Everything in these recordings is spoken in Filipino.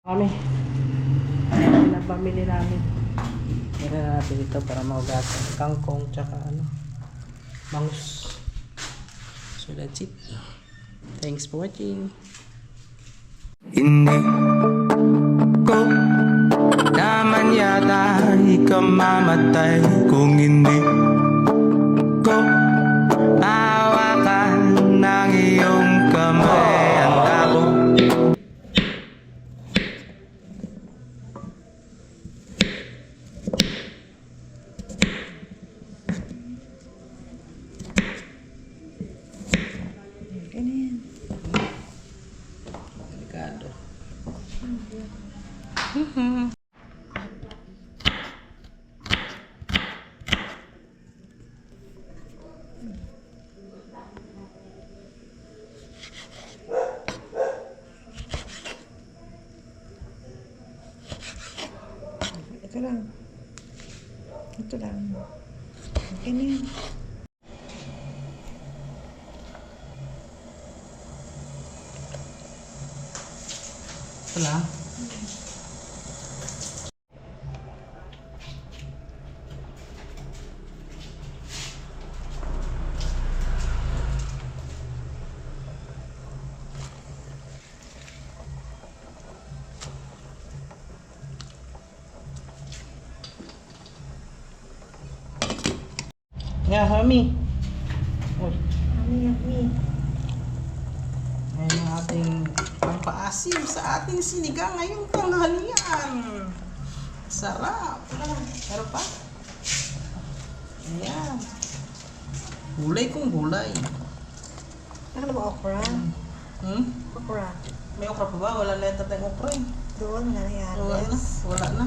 Kami, pinapamili namin. Meron na natin ito para maugasan. Kangkong, tsaka bangus. So that's it. Thanks for watching. Hindi ko naman yata ikaw mamatay kung hindi ko hawakan ng iyong kamay. Ang tabo Delikado. Ito lang. Ito lang. Okay na yan. Wala. Nga, Hami. Uy, Yummy. ayan ang ating pampaasim sa ating sinigang ngayong tanghalian. Sarap. Meron pa? Ayan. Gulay kong gulay. Ano ba okra? Hmm? Okra. May okra pa ba? Wala na yata tayong okra eh. Doon na yan. Wala na. Wala na.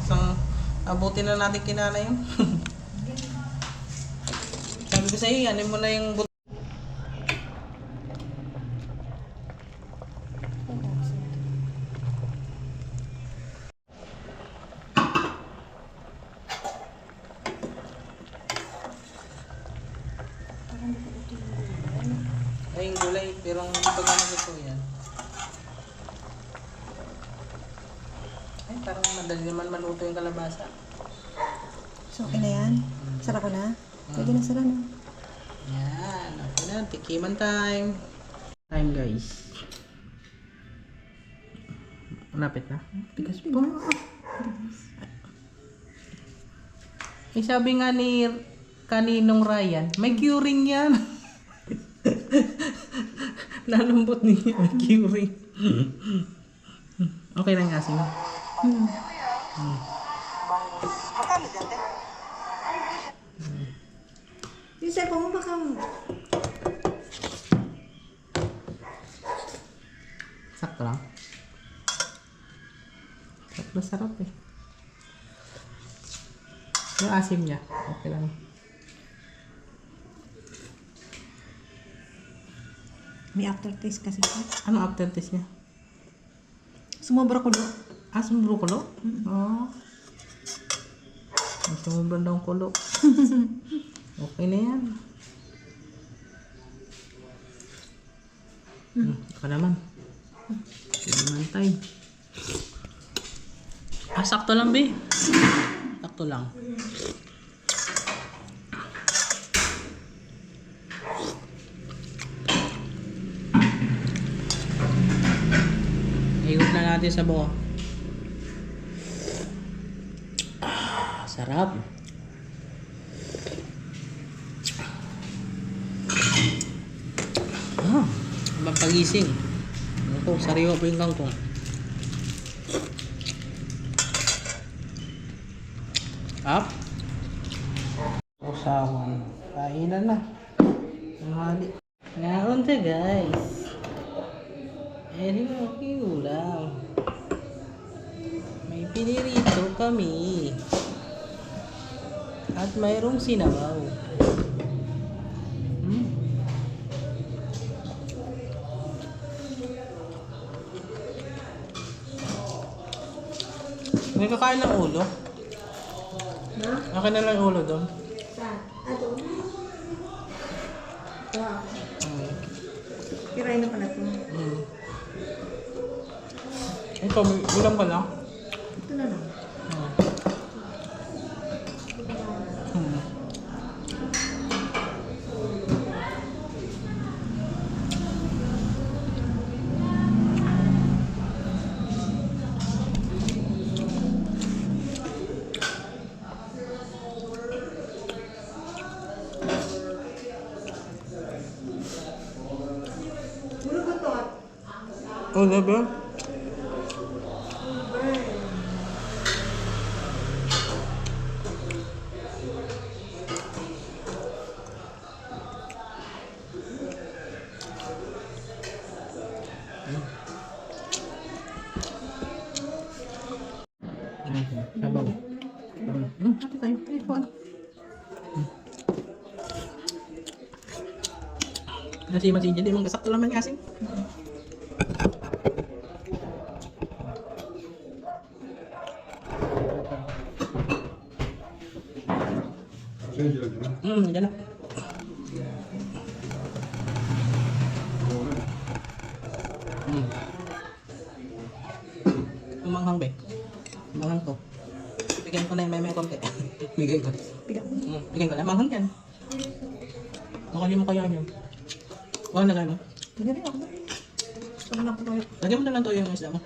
Isang abutin na natin kinana yun. Sabi ko sa'yo, yanin mo na yung ay yung gulay, pero ang pagano ko yan. Ay, parang madali naman maluto yung kalabasa. So, okay na yan? Sara ko na? Pwede na sara na. Yan, okay na, tikiman time. Time guys. Malapit na. Tigas pa. Eh, sabi nga ni kaninong Ryan, may curing yan. Lalambot niya, may curing. Okay na yung asin. Yung cellphone mo baka... Sakto lang. Sarap na sarap eh. Yung asim niya, okay lang. May aftertaste kasi siya. Anong aftertaste niya? Sumobra ko do. Ah, sumubro kulo? Oo. Ang sumubro daw ang kulo. Okay na yan. Ako naman. Sige naman time. Ah, sakto lang, be. Sakto lang. Ikot na natin sa buo. Ah, sarap. Ah, mapagising. Ito, sariwa po yung kangkong. Up. Usawan. Kainan na. Tanghali. Ngayon to guys. Eri mo ulam. May pinirito kami. At mayroong sinabaw. May kakain ng ulo? Na? Akin na lang ulo doon. Saan? Ato. Wow. Hmm. Kirain na pala ito. Ito, may ulam ka na? Ito na lang. Hmm. Oh, diba? Sabaw. Hati tayo. Telephone. Kasi masin jadi emang sakto naman kasi. Dyan na. Umanghang be. Umanghang to. Bigyan ko na yung may konti. Bigyan ko. Bigyan ko na. Manghang yan. Nakali mo kaya yun. Wala na mo. Lagyan rin ako. Saan lang ko tayo? Lagyan mo na lang to yung isda mo.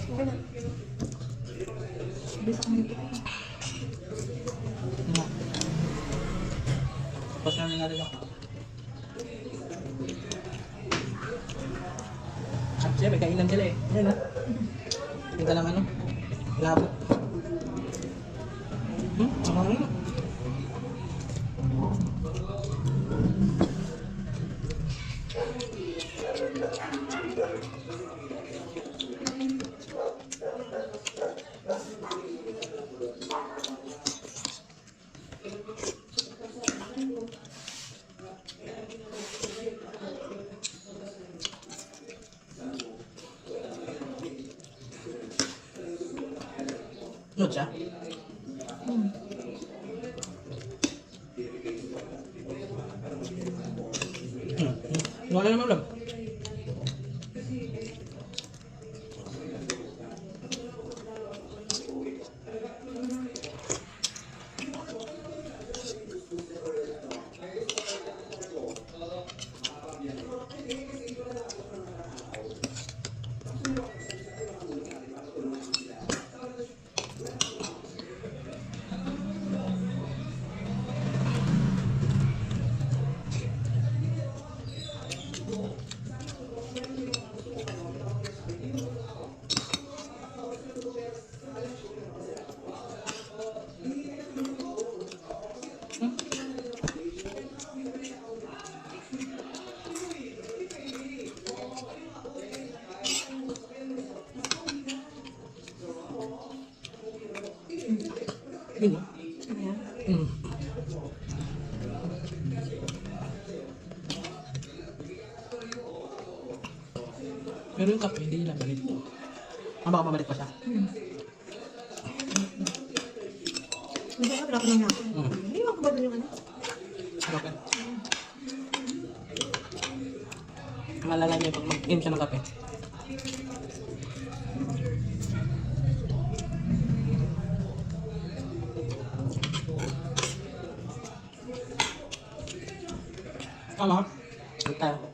Okay na. Bisa kami ito. Tapos na natin ako. Siya, may kainan sila eh. Yan o. Tingka lang ano. Labo. Ang Lunod siya? Wala naman ulam. Yun o. Ayan. Pero yung kape, hindi lang balik. Baka mabalik pa siya. Hindi ka pinapin niya ako. Hindi mo ba doon yung ano? Okay. Malala niya pag mag-in siya ng kape. Tama. Tayo.